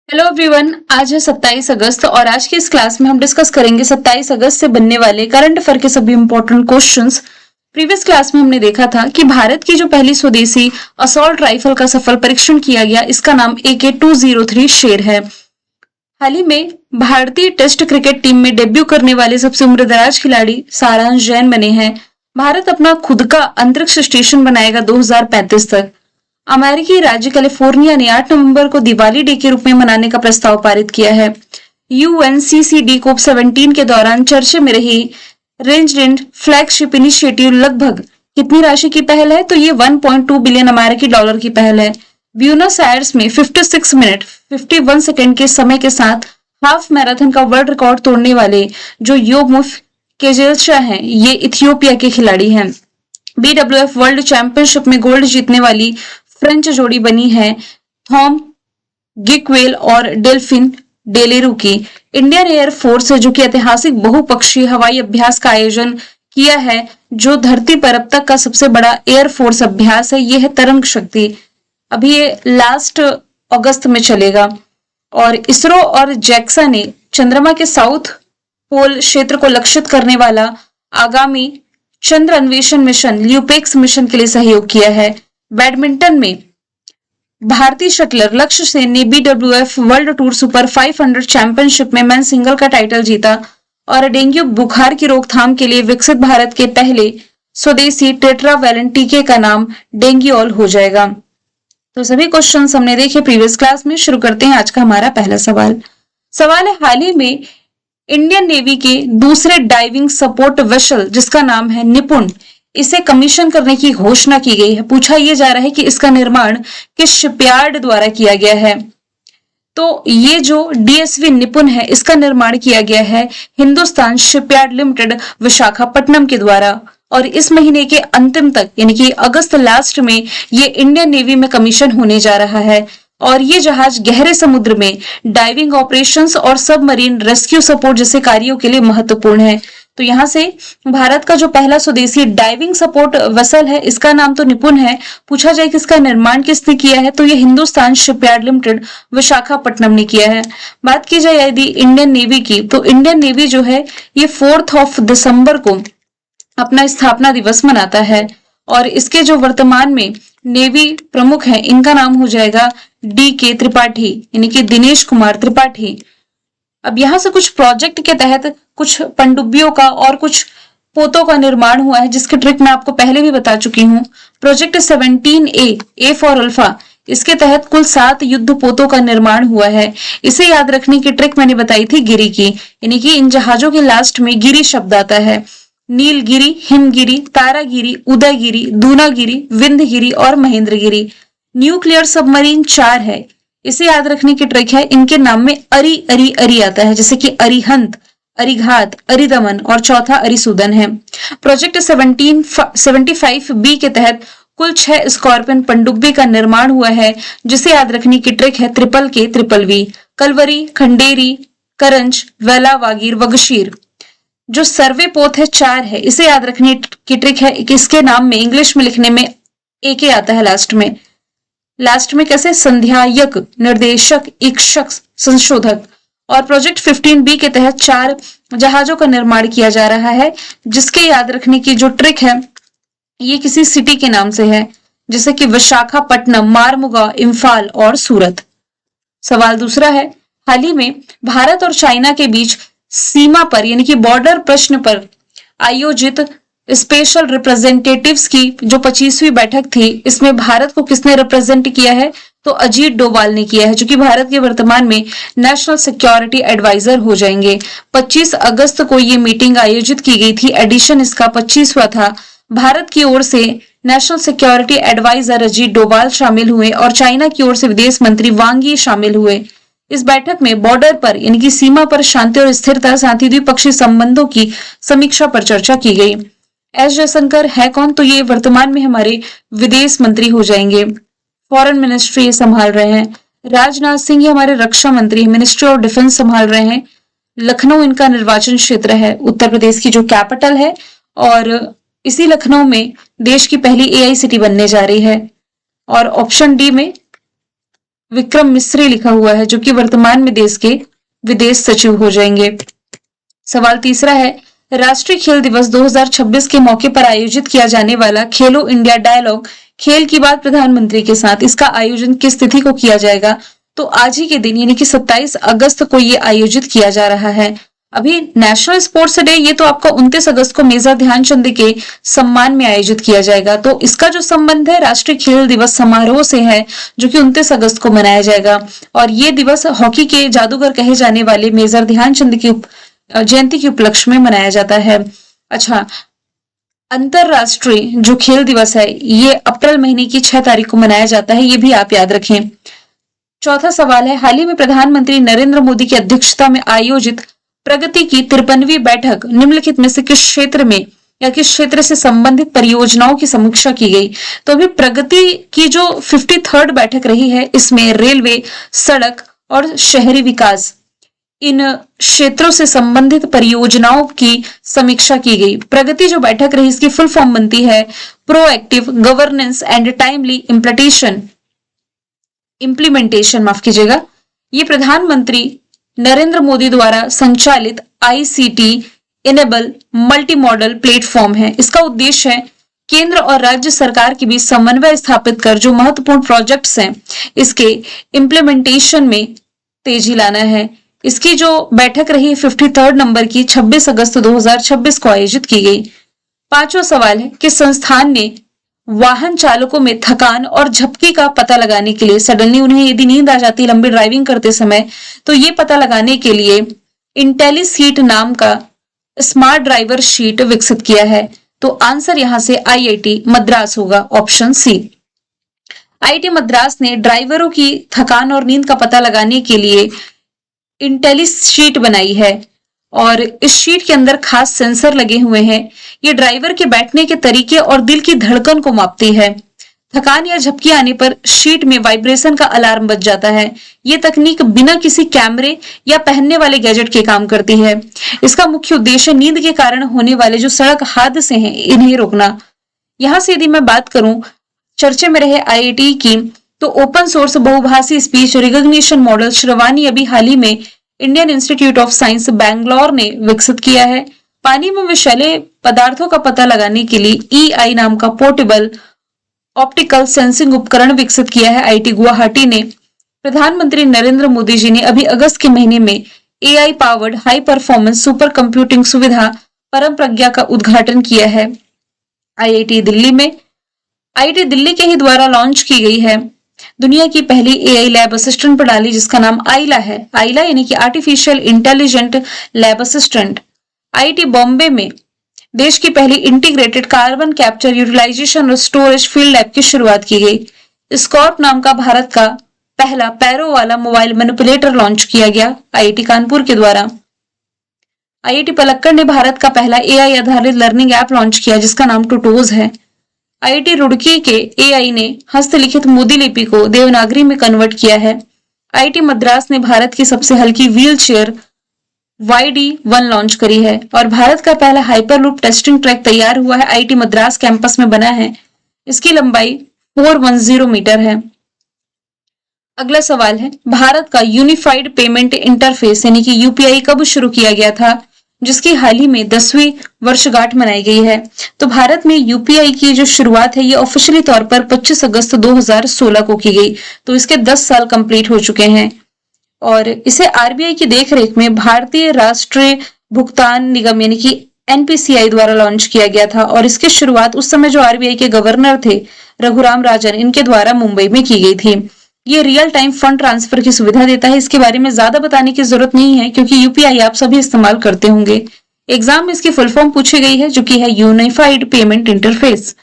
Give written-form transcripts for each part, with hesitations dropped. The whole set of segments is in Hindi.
Hello everyone. आज है 27 अगस्त और आज की इस क्लास में हम डिस्कस करेंगे 27 अगस्त से बनने वाले करंट अफेयर के सभी इंपॉर्टेंट क्वेश्चंस। प्रीवियस क्लास में हमने देखा था कि भारत की जो पहली स्वदेशी असॉल्ट राइफल का सफल परीक्षण किया गया, इसका नाम AK-203 शेर है। हाल ही में भारतीय टेस्ट क्रिकेट टीम में डेब्यू करने वाले सबसे उम्रदराज खिलाड़ी सारांश जैन बने हैं। भारत अपना खुद का अंतरिक्ष स्टेशन बनाएगा 2035 तक। अमेरिकी राज्य कैलिफोर्निया ने 8 नवंबर को दिवाली डे के रूप में मनाने का प्रस्ताव पारित किया है। UNCCD COP17 के दौरान चर्चे में रही रेंज एंड फ्लैगशिप इनिशिएटिव लगभग कितनी राशि की पहल है? तो ये 1.2 बिलियन अमेरिकी डॉलर की पहल है। ब्यूनस आयर्स में 56 मिनट 51 सेकेंड के समय के साथ हाफ मैराथन का वर्ल्ड रिकॉर्ड तोड़ने वाले जो योमुफ केजेल्शा हैं, ये इथियोपिया के खिलाड़ी हैं। BWF वर्ल्ड चैंपियनशिप में गोल्ड जीतने वाली फ्रेंच जोड़ी बनी है थॉम गिकवेल और डेल्फिन डेलेरू की। इंडियन एयर फोर्स है जो कि ऐतिहासिक बहुपक्षीय हवाई अभ्यास का आयोजन किया है, जो धरती पर अब तक का सबसे बड़ा एयर फोर्स अभ्यास है। यह है तरंग शक्ति। अभी ये लास्ट अगस्त में चलेगा। और इसरो और जैक्सा ने चंद्रमा के साउथ पोल क्षेत्र को लक्षित करने वाला आगामी चंद्र अन्वेषण मिशन ल्यूपेक्स मिशन के लिए सहयोग किया है। बैडमिंटन में भारतीय शटलर लक्ष्य सेन ने BWF world tour super 500 championship में मेन सिंगल का टाइटल जीता और डेंगू बुखार की रोकथाम के लिए विकसित भारत के पहले स्वदेशी टेट्रावैलेंट टीके का नाम डेंगुओल हो जाएगा। तो सभी क्वेश्चंस हमने देखे प्रीवियस क्लास में। शुरू करते हैं आज का हमारा पहला सवाल। सवाल है, हाल ही में इंडियन नेवी के दूसरे डाइविंग सपोर्ट वेसल जिसका नाम है निपुण, इसे कमीशन करने की घोषणा की गई है। पूछा यह जा रहा है कि इसका निर्माण किस शिपयार्ड द्वारा किया गया है? तो ये जो DSV निपुण है, इसका निर्माण किया गया है हिंदुस्तान शिपयार्ड लिमिटेड विशाखापट्टनम के द्वारा और इस महीने के अंतिम तक यानी कि अगस्त लास्ट में ये इंडियन नेवी में कमीशन होने जा रहा है। और ये जहाज गहरे समुद्र में डाइविंग ऑपरेशंस और सबमरीन रेस्क्यू सपोर्ट जैसे कार्यों के लिए महत्वपूर्ण है। तो यहाँ से भारत का जो पहला स्वदेशी डाइविंग सपोर्ट वेसल है, इसका नाम तो निपुण है। पूछा जाए कि इसका निर्माण किसने किया है, तो ये हिंदुस्तान शिपयार्ड लिमिटेड विशाखापट्टनम ने किया है। बात की जाए यदि इंडियन नेवी की, तो इंडियन नेवी जो है ये 4 दिसंबर को अपना स्थापना दिवस मनाता है और इसके जो वर्तमान में नेवी प्रमुख हैं, इनका नाम हो जाएगा DK त्रिपाठी यानी कि दिनेश कुमार त्रिपाठी। अब यहाँ से कुछ प्रोजेक्ट के तहत कुछ पनडुब्बियों का और कुछ पोतों का निर्माण हुआ है, जिसकी ट्रिक मैं आपको पहले भी बता चुकी हूँ। प्रोजेक्ट 17A फॉर अल्फा, इसके तहत कुल 7 युद्ध पोतों का निर्माण हुआ है। इसे याद रखने की ट्रिक मैंने बताई थी गिरी की, यानी कि इन जहाजों के लास्ट में गिरी शब्द आता है। नीलगिरी, हिमगिरी, तारागिरी, उदयगिरी, दूनागिरी, विंध्यगिरी और महेंद्रगिरी। न्यूक्लियर सबमरीन 4 है। इसे याद रखने की ट्रिक है, इनके नाम में अरि अरि अरि आता है, जैसे कि अरिहंत, अरिघात, अरिदमन और चौथा अरिसूदन है। प्रोजेक्ट 1775B के तहत कुल 6 स्कॉर्पियन पनडुब्बी का निर्माण हुआ है, जिसे याद रखने की ट्रिक है ट्रिपल के ट्रिपल वी। कलवरी, खंडेरी, करंज, वेला, वागीर, वगशीर। जो सर्वे पोत है 4 है, इसे याद रखने की ट्रिक है कि इसके नाम में इंग्लिश में लिखने में AK आता है लास्ट में कैसे? संध्यायक, निर्देशक, इक्षक, संशोधक। और प्रोजेक्ट 15B के तहत 4 जहाजों का निर्माण किया जा रहा है, जिसके याद रखने की जो ट्रिक है ये किसी सिटी के नाम से है, जैसे कि विशाखापट्टनम, मारमुगा, इम्फाल और सूरत। सवाल दूसरा है, हाल ही में भारत और चाइना के बीच सीमा पर यानी कि बॉर्डर प्रश्न पर आयोजित स्पेशल रिप्रेजेंटेटिव्स की जो 25वीं बैठक थी, इसमें भारत को किसने रिप्रेजेंट किया है? तो अजीत डोभाल ने किया है, जो कि भारत के वर्तमान में नेशनल सिक्योरिटी एडवाइजर हो जाएंगे। 25 अगस्त को ये मीटिंग आयोजित की गई थी, एडिशन इसका 25वां था। भारत की ओर से national security adviser Ajit Doval शामिल हुए और चाइना की ओर से विदेश मंत्री वांग यी शामिल हुए। इस बैठक में बॉर्डर पर यानी कि सीमा पर शांति और स्थिरता, साथ ही द्विपक्षीय संबंधों की समीक्षा पर चर्चा की गई। एस जयशंकर है कौन? तो ये वर्तमान में हमारे विदेश मंत्री हो जाएंगे, फॉरेन मिनिस्ट्री संभाल रहे हैं। राजनाथ सिंह ये हमारे रक्षा मंत्री, मिनिस्ट्री ऑफ डिफेंस संभाल रहे हैं। लखनऊ इनका निर्वाचन क्षेत्र है, उत्तर प्रदेश की जो कैपिटल है, और इसी लखनऊ में देश की पहली AI सिटी बनने जा रही है। और ऑप्शन डी में विक्रम मिस्री लिखा हुआ है, जो कि वर्तमान में देश के विदेश सचिव हो जाएंगे। सवाल तीसरा है, राष्ट्रीय खेल दिवस 2026 के मौके पर आयोजित किया जाने वाला खेलो इंडिया डायलॉग खेल की बात प्रधानमंत्री के साथ, इसका आयोजन किस तिथि को किया जाएगा? तो आज ही के दिन यानी कि 27 अगस्त को ये आयोजित किया जा रहा है। अभी नेशनल स्पोर्ट्स डे ये तो आपका 29 अगस्त को मेजर ध्यानचंद के सम्मान में आयोजित किया जाएगा। तो इसका जो संबंध है राष्ट्रीय खेल दिवस समारोह से है, जो कि 29 अगस्त को मनाया जाएगा। और ये दिवस हॉकी के जादूगर कहे जाने वाले मेजर ध्यानचंद की जयंती के उपलक्ष्य में मनाया जाता है। अच्छा, अंतरराष्ट्रीय जो खेल दिवस है ये अप्रैल महीने की 6 तारीख को मनाया जाता है, ये भी आप याद रखें। चौथा सवाल है, हाल ही में प्रधानमंत्री नरेंद्र मोदी की अध्यक्षता में आयोजित प्रगति की 53वीं बैठक निम्नलिखित में से किस क्षेत्र में या किस क्षेत्र से संबंधित परियोजनाओं की समीक्षा की गई? तो अभी प्रगति की जो 53rd बैठक रही है, इसमें रेलवे, सड़क और शहरी विकास इन क्षेत्रों से संबंधित परियोजनाओं की समीक्षा की गई। प्रगति जो बैठक रही, इसकी फुल फॉर्म बनती है proactive governance and timely implementation, माफ कीजिएगा। ये प्रधानमंत्री नरेंद्र मोदी द्वारा संचालित ICT enable multi modal platform है। इसका उद्देश्य है केंद्र और राज्य सरकार के बीच समन्वय स्थापित कर जो महत्वपूर्ण प्रोजेक्ट्स हैं इसके इम्प्लीमेंटेशन में तेजी लाना है। इसकी जो बैठक रही 53rd नंबर की 26 अगस्त 2026 को आयोजित की गई। पांचवा सवाल है कि संस्थान ने वाहन चालकों में थकान और झपकी का पता लगाने के लिए, सडनली उन्हें यदि नींद आ जाती है लंबी ड्राइविंग करते समय, तो ये पता लगाने के लिए इंटेलिसीट नाम का स्मार्ट ड्राइवर शीट विकसित किया है। तो आंसर यहां से आईआईटी मद्रास होगा, ऑप्शन सी। आईआईटी मद्रास ने ड्राइवरों की थकान और नींद का पता लगाने के लिए इंटेलिसीट बनाई है और इस शीट के अंदर खास सेंसर लगे हुए हैं। ये ड्राइवर के बैठने के तरीके और दिल की धड़कन को मापती है। थकान या झपकी आने पर शीट में वाइब्रेशन का अलार्म बज जाता है। ये तकनीक बिना किसी कैमरे या पहनने वाले गैजेट के काम करती है। इसका मुख्य उद्देश्य नींद के कारण होने वाले जो सड़क हादसे हैं इन्हें रोकना। यहां से यदि मैं बात करूं चर्चे में रहे आईआईटी की, तो ओपन सोर्स बहुभाषी स्पीच रिकॉग्निशन मॉडल श्रवानी अभी हाल ही में Indian institute of science Bangalore ने विकसित किया है। पानी में विषैले पदार्थों का पता लगाने के लिए ईआई नाम का पोर्टेबल ऑप्टिकल सेंसिंग उपकरण विकसित किया है आईआईटी गुवाहाटी ने। प्रधानमंत्री नरेंद्र मोदी जी ने अभी अगस्त के महीने में AI powered high performance super computing सुविधा परम प्रज्ञा का उद्घाटन किया है आईआईटी दिल्ली में। आईआईटी दिल्ली के ही द्वारा लॉन्च की गई है दुनिया की पहली एआई लैब असिस्टेंट प्रणाली, जिसका नाम आइला है। आइला यानी कि artificial intelligent lab assistant. IIT Bombay में देश की पहली इंटीग्रेटेड कार्बन कैप्चर यूटिलाइजेशन और स्टोरेज फील्ड लैब की शुरुआत की गई। स्कॉर्प नाम का भारत का पहला पैरो वाला मोबाइल मैनिपुलेटर लॉन्च किया गया आईआईटी कानपुर के द्वारा। आईआईटी पलक्कड़ ने भारत का पहला एआई आधारित लर्निंग ऐप लॉन्च किया जिसका नाम टूटोज है। आईआईटी रुड़की के एआई ने हस्तलिखित मोदी लिपि को देवनागरी में कन्वर्ट किया है। आईआईटी मद्रास ने भारत की सबसे हल्की व्हील चेयर YD1 लॉन्च करी है और भारत का पहला हाइपरलूप टेस्टिंग ट्रैक तैयार हुआ है आईआईटी मद्रास कैंपस में बना है। इसकी लंबाई 410 मीटर है। अगला सवाल है, भारत का यूनिफाइड पेमेंट इंटरफेस यानी कि यूपीआई कब शुरू किया गया था, जिसकी हाल ही में 10वीं वर्षगांठ मनाई गई है। तो भारत में यूपीआई की जो शुरुआत है ये ऑफिशियली तौर पर 25 अगस्त 2016 को की गई। तो इसके 10 साल कंप्लीट हो चुके हैं और इसे आरबीआई की देखरेख में भारतीय राष्ट्रीय भुगतान निगम यानी कि एनपीसीआई द्वारा लॉन्च किया गया था और इसकी शुरुआत उस समय जो आरबीआई के गवर्नर थे रघुराम राजन, इनके द्वारा मुंबई में की गई थी। ये रियल टाइम फंड ट्रांसफर की सुविधा देता है। इसके बारे में ज्यादा बताने की जरूरत नहीं है क्योंकि यूपीआई आप सभी इस्तेमाल करते होंगे। एग्जाम में इसकी फुल फॉर्म पूछी गई है जो कि है यूनिफाइड पेमेंट इंटरफेस।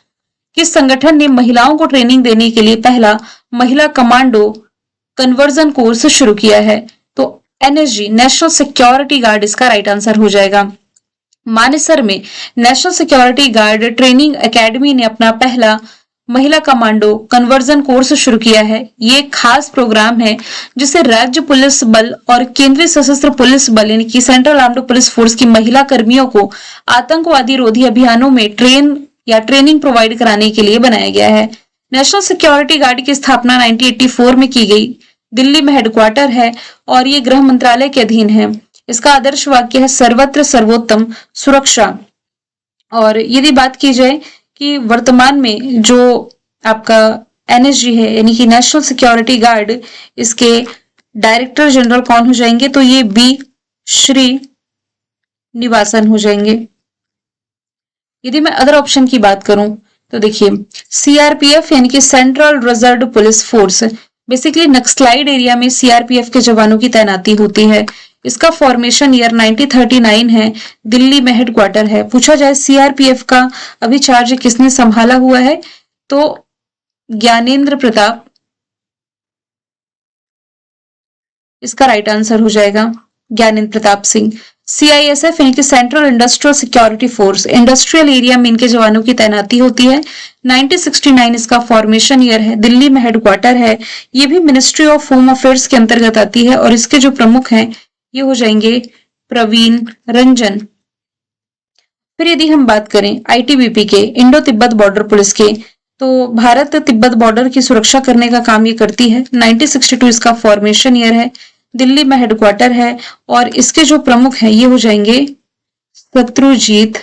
किस संगठन ने महिलाओं को ट्रेनिंग देने के लिए पहला महिला कमांडो कन्वर्जन कोर्स शुरू किया है? तो एनएसजी नेशनल सिक्योरिटी गार्ड इसका राइट आंसर हो जाएगा। मानेसर में national security guard training academy ने अपना पहला महिला कमांडो कन्वर्जन कोर्स शुरू किया है। ये एक खास प्रोग्राम है जिसे राज्य पुलिस बल और केंद्रीय सशस्त्र पुलिस बल यानी कि सेंट्रल आर्म्ड पुलिस फोर्स की महिला कर्मियों को आतंकवादी रोधी अभियानों में ट्रेनिंग प्रोवाइड कराने के लिए बनाया गया है। नेशनल सिक्योरिटी गार्ड की स्थापना 1984 में की गई दिल्ली में हेडक्वार्टर है और ये गृह मंत्रालय के अधीन है। इसका आदर्श वाक्य है सर्वत्र सर्वोत्तम सुरक्षा। और यदि बात की जाए कि वर्तमान में जो आपका एनएसजी है यानी कि नेशनल सिक्योरिटी गार्ड, इसके डायरेक्टर जनरल कौन हो जाएंगे, तो ये बी श्री निवासन हो जाएंगे। यदि मैं अदर ऑप्शन की बात करूं तो देखिए सीआरपीएफ यानी कि central reserve police force, basically Naxalite area में सीआरपीएफ के जवानों की तैनाती होती है। इसका फॉर्मेशन ईयर 1939 है, दिल्ली में हेडक्वार्टर है। पूछा जाए सीआरपीएफ का अभी चार्ज किसने संभाला हुआ है, तो ज्ञानेंद्र प्रताप इसका राइट आंसर हो जाएगा, ज्ञानेंद्र प्रताप सिंह। सीआईएसएफ यानी कि central industrial security force, industrial area में इनके जवानों की तैनाती होती है। 1969 इसका फॉर्मेशन ईयर है, दिल्ली में हेडक्वार्टर है। ये भी मिनिस्ट्री ऑफ होम अफेयर्स के अंतर्गत आती है और इसके जो प्रमुख हैं ये हो जाएंगे प्रवीण रंजन। फिर यदि हम बात करें आईटीबीपी के, इंडो तिब्बत बॉर्डर पुलिस के, तो भारत तिब्बत बॉर्डर की सुरक्षा करने का काम ये करती है। 1962 इसका फॉर्मेशन ईयर है, दिल्ली में हेडक्वार्टर है और इसके जो प्रमुख हैं ये हो जाएंगे शत्रुजीत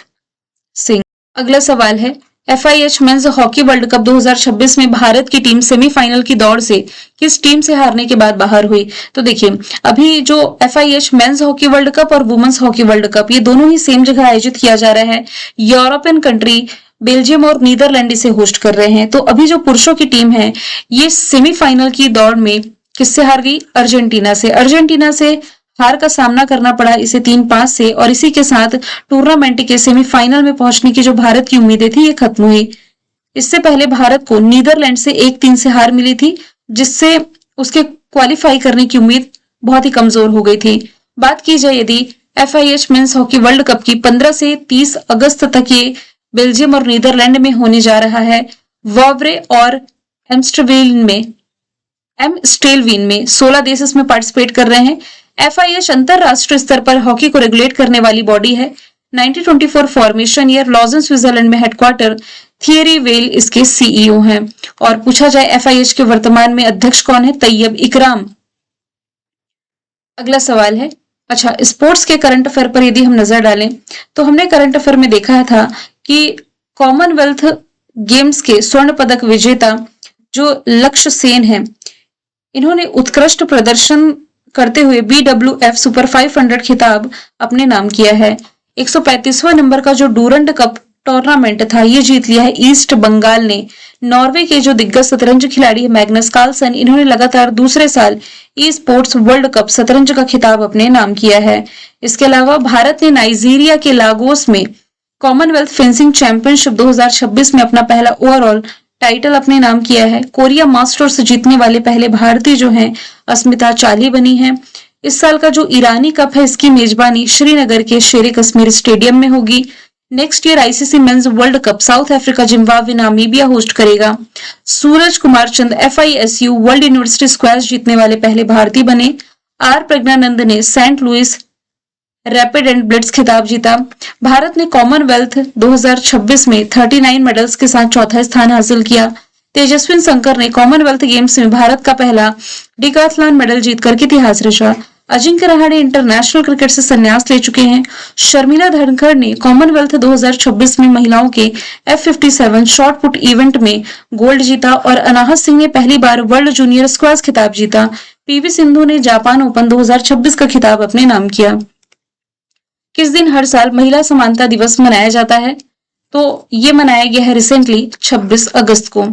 सिंह। अगला सवाल है FIH men's hockey world cup 2026 में भारत की टीम सेमीफाइनल की दौड़ से किस टीम से हारने के बाद बाहर हुई। तो देखिए अभी जो FIH men's hockey world cup और वुमेन्स हॉकी वर्ल्ड कप ये दोनों ही सेम जगह आयोजित किया जा रहा है। यूरोपियन कंट्री बेल्जियम और नीदरलैंड इसे होस्ट कर रहे हैं। तो अभी जो पुरुषों की टीम है ये सेमीफाइनल की दौड़ में किससे हार गई, अर्जेंटीना से। अर्जेंटीना से हार का सामना करना पड़ा इसे 3-5 से और इसी के साथ टूर्नामेंट के सेमीफाइनल में पहुंचने की जो भारत की उम्मीदें थी ये खत्म हुई। इससे पहले भारत को नीदरलैंड से 1-3 से हार मिली थी, जिससे उसके क्वालिफाई करने की उम्मीद बहुत ही कमजोर हो गई थी। बात की जाए यदि FIH men's hockey world cup की 15 से 30 अगस्त तक ये बेल्जियम और नीदरलैंड में होने जा रहा है। वॉवरे और एमस्टेलवीन में 16 देश इसमें पार्टिसिपेट कर रहे हैं। FIH अंतरराष्ट्रीय स्तर पर हॉकी को रेगुलेट करने वाली बॉडी है। 1924 फॉर्मेशन ईयर, लॉजन स्विट्जरलैंड में हेडक्वार्टर, थियरी वेल इसके CEO हैं। और पूछा जाए FIH के वर्तमान में अध्यक्ष कौन है, तैयब इकराम। अगला सवाल है, अच्छा स्पोर्ट्स के करंट अफेयर पर यदि हम नजर डालें तो हमने करंट अफेयर में देखा था कि कॉमनवेल्थ गेम्स के स्वर्ण पदक विजेता जो लक्ष्य सेन है, इन्होंने उत्कृष्ट प्रदर्शन करते हुए BWF सुपर 500 खिताब अपने नाम किया है। 135वां नंबर का जो डूरंड कप टूर्नामेंट था ये जीत लिया है ईस्ट बंगाल ने। नॉर्वे के जो दिग्गज शतरंज खिलाड़ी है मैग्नस कार्लसन, इन्होंने लगातार दूसरे साल ई स्पोर्ट्स वर्ल्ड कप शतरंज का खिताब अपने नाम किया है। इसके अलावा भारत ने नाइजीरिया के लागोस में कॉमनवेल्थ फेंसिंग चैंपियनशिप 2026 में अपना पहला ओवरऑल टाइटल अपने नाम किया है। कोरिया मास्टर्स जीतने वाले पहले भारतीय जो हैं अस्मिता चाली बनी है। इस साल का जो ईरानी कप है इसकी मेजबानी श्रीनगर के शेर कश्मीर स्टेडियम में होगी। Next year ICC men's world cup South Africa, Zimbabwe, Namibia host करेगा। Suraj Kumar Chand FISU world university squash जीतने वाले पहले भारतीय बने। R प्रज्ञानंद ने Saint Louis rapid and blitz खिताब जीता। भारत ने कॉमनवेल्थ 2026 में 39 मेडल्स के साथ चौथा स्थान हासिल किया। तेजस्विन शंकर ने कॉमनवेल्थ गेम्स में भारत का पहला डिकाथलॉन मेडल जीतकर इतिहास रचा। अजिंक्य रहाणे इंटरनेशनल क्रिकेट से संन्यास ले चुके हैं। शर्मिला धनखड़ ने कॉमनवेल्थ 2026 में महिलाओं के F57 शॉर्ट पुट इवेंट में गोल्ड जीता और अनाहत सिंह ने पहली बार वर्ल्ड जूनियर स्क्वैश खिताब जीता। PV सिंधु ने जापान ओपन 2026 का खिताब अपने नाम किया। किस दिन हर साल महिला समानता दिवस मनाया जाता है, तो ये मनाया गया है रिसेंटली 26 अगस्त को।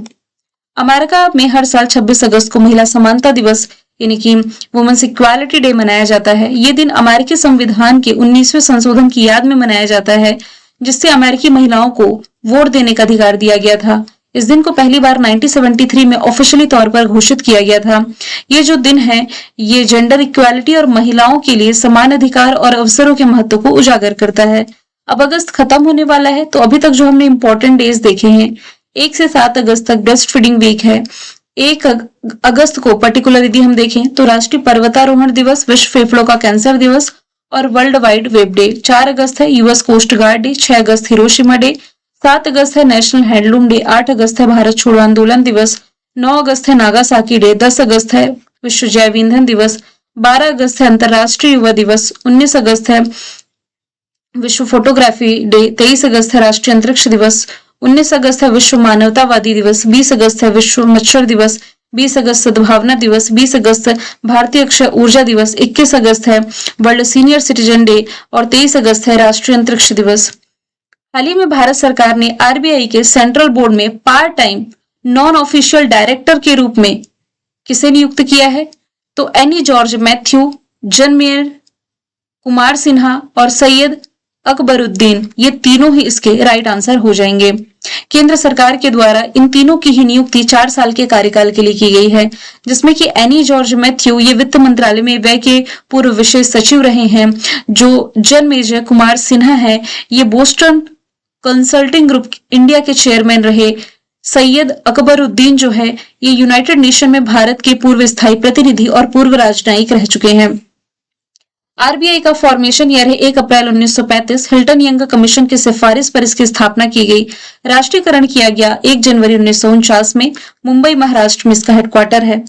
अमेरिका में हर साल 26 अगस्त को महिला समानता दिवस यानी कि वुमेन्स इक्वालिटी डे मनाया जाता है। ये दिन अमेरिकी संविधान के 19वें संशोधन की याद में मनाया जाता है, जिससे अमेरिकी महिलाओं को वोट देने का अधिकार दिया गया था। इस दिन को पहली बार 1973 में ऑफिशियली तौर पर घोषित किया गया था। ये जो दिन है ये जेंडर इक्वालिटी और महिलाओं के लिए समान अधिकार और अवसरों के महत्व को उजागर करता है। अब अगस्त खत्म होने वाला है, तो अभी तक जो हमने इंपॉर्टेंट डेज देखे हैं, 1 से 7 अगस्त तक ब्रेस्ट फीडिंग वीक है। 1 अगस्त को पर्टिकुलर यदि हम देखें तो राष्ट्रीय पर्वतारोहण दिवस, विश्व फेफड़ों का कैंसर दिवस और वर्ल्ड वाइड वेब डे। 4 अगस्त है US कोस्ट गार्ड डे। 6 अगस्त हिरोशिमा डे। 7 अगस्त है नेशनल हैंडलूम डे। 8 अगस्त है भारत छोड़ो आंदोलन दिवस। 9 अगस्त है नागासाकी डे। 10 अगस्त है विश्व जैव ईंधन दिवस। 12 अगस्त है अंतर्राष्ट्रीय युवा दिवस। 19 अगस्त है विश्व फोटोग्राफी डे। 23 अगस्त है राष्ट्रीय अंतरिक्ष दिवस। 19 अगस्त है विश्व मानवतावादी दिवस। 20 अगस्त है विश्व मच्छर दिवस। 20 अगस्त सद्भावना दिवस। 20 अगस्त भारतीय अक्षय ऊर्जा दिवस। 21 अगस्त है वर्ल्ड सीनियर सिटीजन डे और 23 अगस्त है राष्ट्रीय अंतरिक्ष दिवस। हाल ही में भारत सरकार ने आरबीआई के सेंट्रल बोर्ड में part time non official director के रूप में किसे नियुक्त किया है? तो एनी जॉर्ज मैथ्यू, जन मेयर, कुमार सिन्हा और सैयद अकबरुद्दीन, ये तीनों ही इसके राइट आंसर हो जाएंगे। केंद्र सरकार के द्वारा इन तीनों की ही नियुक्ति 4 साल के कार्यकाल के लिए की गई है, जिसमें कि एनी जॉर्ज मैथ्यू ये वित्त मंत्रालय में व्यय के पूर्व विशेष सचिव रहे हैं। जो जन मेजर कुमार सिन्हा है ये बोस्टन कंसल्टिंग ग्रुप इंडिया के चेयरमैन रहे। सैयद अकबरुद्दीन जो है ये यूनाइटेड नेशन में भारत के पूर्व स्थायी प्रतिनिधि और पूर्व राजनयिक रह चुके हैं। आरबीआई का फॉर्मेशन ईयर है 1 अप्रैल 1935। हिल्टन यंग कमीशन की सिफारिश पर इसकी स्थापना की गई। राष्ट्रीयकरण किया गया 1 जनवरी 1949 में। मुंबई महाराष्ट्र में इसका हेडक्वार्टर है।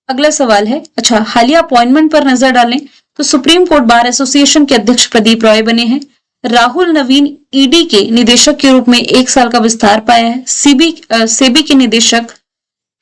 अगला सवाल है, अच्छा हालिया अपॉइंटमेंट पर नजर डालें तो सुप्रीम कोर्ट बार एसोसिएशन के अध्यक्ष प्रदीप रॉय बने हैं। राहुल नवीन ईडी के निदेशक के रूप में 1 साल का विस्तार पाया है। सेबी के निदेशक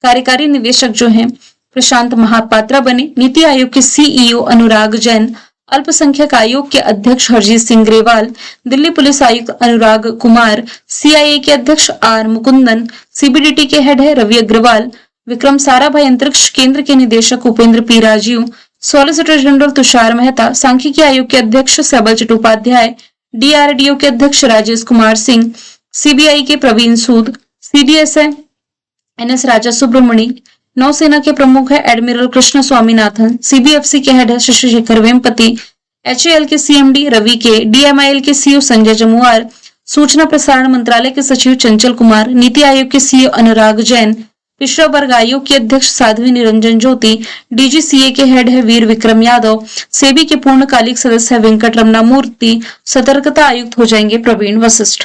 कार्यकारी निदेशक जो हैं प्रशांत महापात्रा बने। नीति आयोग के सीईओ अनुराग जैन, अल्पसंख्यक आयोग के अध्यक्ष हरजीत सिंह ग्रेवाल, दिल्ली पुलिस आयुक्त अनुराग कुमार, सीआईए के अध्यक्ष आर मुकुंदन, सीबीडीटी के हेड है रवि अग्रवाल, विक्रम साराभाई अंतरिक्ष केंद्र के निदेशक Upendra P Rajeev, solicitor general Tushar Mehta, सांख्यिकी आयोग के अध्यक्ष सबल चट्टोपाध्याय, डीआरडीओ के अध्यक्ष राजेश कुमार सिंह, सीबीआई के प्रवीण सूद, सीडीएस है एनएस राजा सुब्रमणी, नौसेना के प्रमुख है एडमिरल कृष्ण स्वामीनाथन, सीबीएफसी के हेड है शशि शेखर वेम्पति, एचएएल के सीएमडी रवि के, डीएमआईएल के सीईओ संजय जमुआर, सूचना प्रसारण मंत्रालय के सचिव चंचल कुमार, नीति आयोग के सीईओ अनुराग जैन, पिछड़ा वर्ग आयोग के अध्यक्ष साध्वी निरंजन ज्योति, डीजीसीए के हेड है वीर विक्रम यादव, सेबी के पूर्णकालिक सदस्य है वेंकट रमना मूर्ति, सतर्कता आयुक्त हो जाएंगे प्रवीण वशिष्ठ।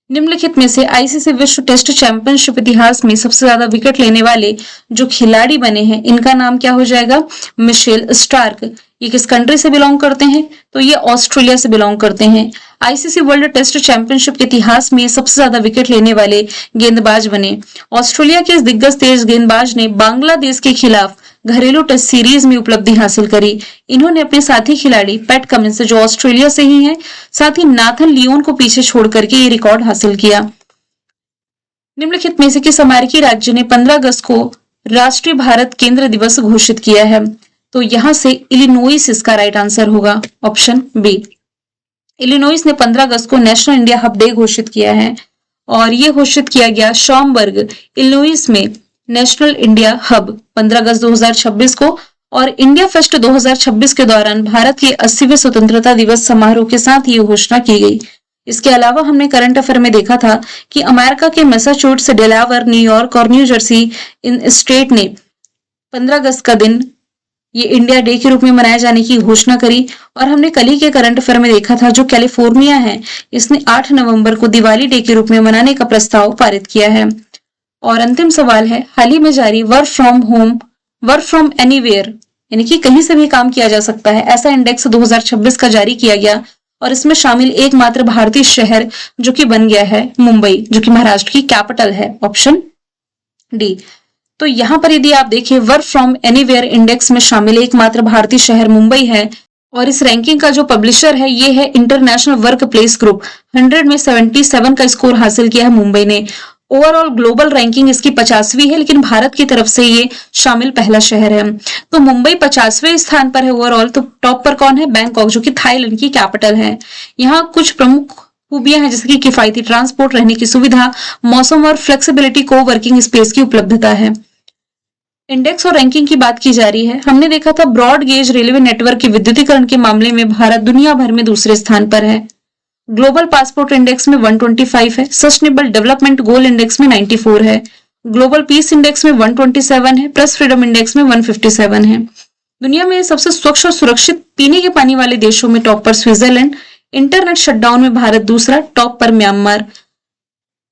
निम्नलिखित में से आईसीसी विश्व टेस्ट चैंपियनशिप इतिहास में सबसे ज्यादा विकेट लेने वाले जो खिलाड़ी बने हैं इनका नाम क्या हो जाएगा? Mitchell Starc. ये किस कंट्री से बिलोंग करते हैं? तो ये ऑस्ट्रेलिया से बिलोंग करते हैं। आईसीसी वर्ल्ड टेस्ट चैंपियनशिप के इतिहास में सबसे ज्यादा विकेट लेने वाले गेंदबाज बने। ऑस्ट्रेलिया के इस दिग्गज तेज गेंदबाज ने बांग्लादेश के खिलाफ घरेलू टेस्ट सीरीज में उपलब्धि हासिल करी। इन्होंने अपने साथी खिलाड़ी पैट कमिंस जो ऑस्ट्रेलिया से ही हैं, साथ ही नाथन लियोन को पीछे छोड़ करके ये रिकॉर्ड हासिल किया। निम्नलिखित में से किस अमेरिकी राज्य ने 15 अगस्त को राष्ट्रीय भारत केंद्र दिवस घोषित किया है? तो यहां से इलिनोइस इसका राइट आंसर होगा, ऑप्शन बी। इलिनोइस ने 15 अगस्त को नेशनल इंडिया हब डे घोषित किया है और ये घोषित किया गया शॉमबर्ग इलिनोइस में नेशनल इंडिया हब 15 अगस्त 2026 को। और इंडिया फेस्ट 2026 के दौरान भारत के 80वें स्वतंत्रता दिवस समारोह के साथ ये घोषणा की गई। इसके अलावा हमने करंट अफेयर में देखा था कि अमेरिका के मैसाचुसेट्स, डेलावेयर, न्यूयॉर्क और न्यू जर्सी इन स्टेट ने 15 अगस्त का दिन ये इंडिया डे के रूप में मनाए जाने की घोषणा करी। और हमने कल ही के करंट अफेयर में देखा था जो कैलिफोर्निया है इसने 8 नवंबर को दिवाली डे के रूप में मनाने का प्रस्ताव पारित किया है। और अंतिम सवाल है, हाल ही में जारी work from home, work from anywhere यानी कि कहीं से भी काम किया जा सकता है ऐसा इंडेक्स 2026 का जारी किया गया और इसमें शामिल एकमात्र भारतीय शहर जो कि बन गया है मुंबई, जो कि महाराष्ट्र की कैपिटल है, ऑप्शन डी। तो यहाँ पर यदि आप देखिए वर्क फ्रॉम एनीवेयर इंडेक्स में शामिल एकमात्र भारतीय शहर मुंबई है और इस रैंकिंग का जो पब्लिशर है ये है इंटरनेशनल वर्क प्लेस ग्रुप। 100 में 77 का स्कोर हासिल किया है मुंबई ने। ओवरऑल ग्लोबल रैंकिंग इसकी 50वीं है, लेकिन भारत की तरफ से ये शामिल पहला शहर है। तो मुंबई 50वें स्थान पर है ओवरऑल। तो टॉप पर कौन है? बैंकॉक, जो कि थाईलैंड की कैपिटल है। यहाँ कुछ प्रमुख खूबियां हैं जैसे कि किफायती ट्रांसपोर्ट, रहने की सुविधा, मौसम और फ्लेक्सिबिलिटी, को वर्किंग स्पेस की उपलब्धता है। इंडेक्स और रैंकिंग की बात की जा रही है। हमने देखा था ब्रॉड गेज रेलवे नेटवर्क के विद्युतीकरण के मामले में भारत दुनिया भर में दूसरे स्थान पर है। ग्लोबल पासपोर्ट इंडेक्स में 125 है। सस्टेनेबल डेवलपमेंट गोल इंडेक्स में 94 है। ग्लोबल पीस इंडेक्स में 127 है। प्रेस फ्रीडम इंडेक्स में 157 है। दुनिया में सबसे स्वच्छ और सुरक्षित पीने के पानी वाले देशों में टॉप पर स्विट्जरलैंड, इंटरनेट शटडाउन में भारत दूसरा, टॉप पर म्यांमार।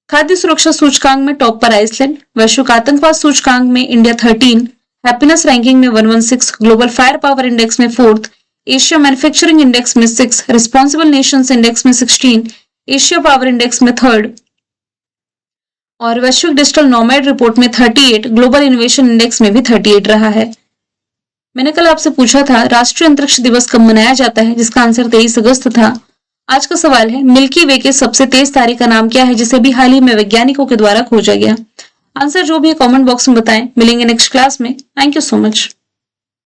खाद्य सुरक्षा सूचकांक में टॉप पर आइसलैंड, वैश्विक आतंकवाद सूचकांक में इंडिया 13, हैप्पीनेस रैंकिंग में 116, ग्लोबल फायर पावर इंडेक्स में 4th, एशिया मैन्युफैक्चरिंग इंडेक्स में 6, रिस्पॉन्सिबल नेशंस इंडेक्स में 16, एशिया पावर इंडेक्स में 3rd और वैश्विक डिजिटल नोमैड रिपोर्ट में 38, ग्लोबल इनोवेशन इंडेक्स में भी 38 रहा है। मैंने कल आपसे पूछा था राष्ट्रीय अंतरिक्ष दिवस कब मनाया जाता है, जिसका आंसर 23 अगस्त था। आज का सवाल है मिल्की वे के सबसे तेज तारे का नाम क्या है, जिसे भी हाल ही में वैज्ञानिकों के द्वारा खोजा गया। आंसर जो भी है कमेंट बॉक्स में बताएं। मिलेंगे नेक्स्ट क्लास में। Thank you so much.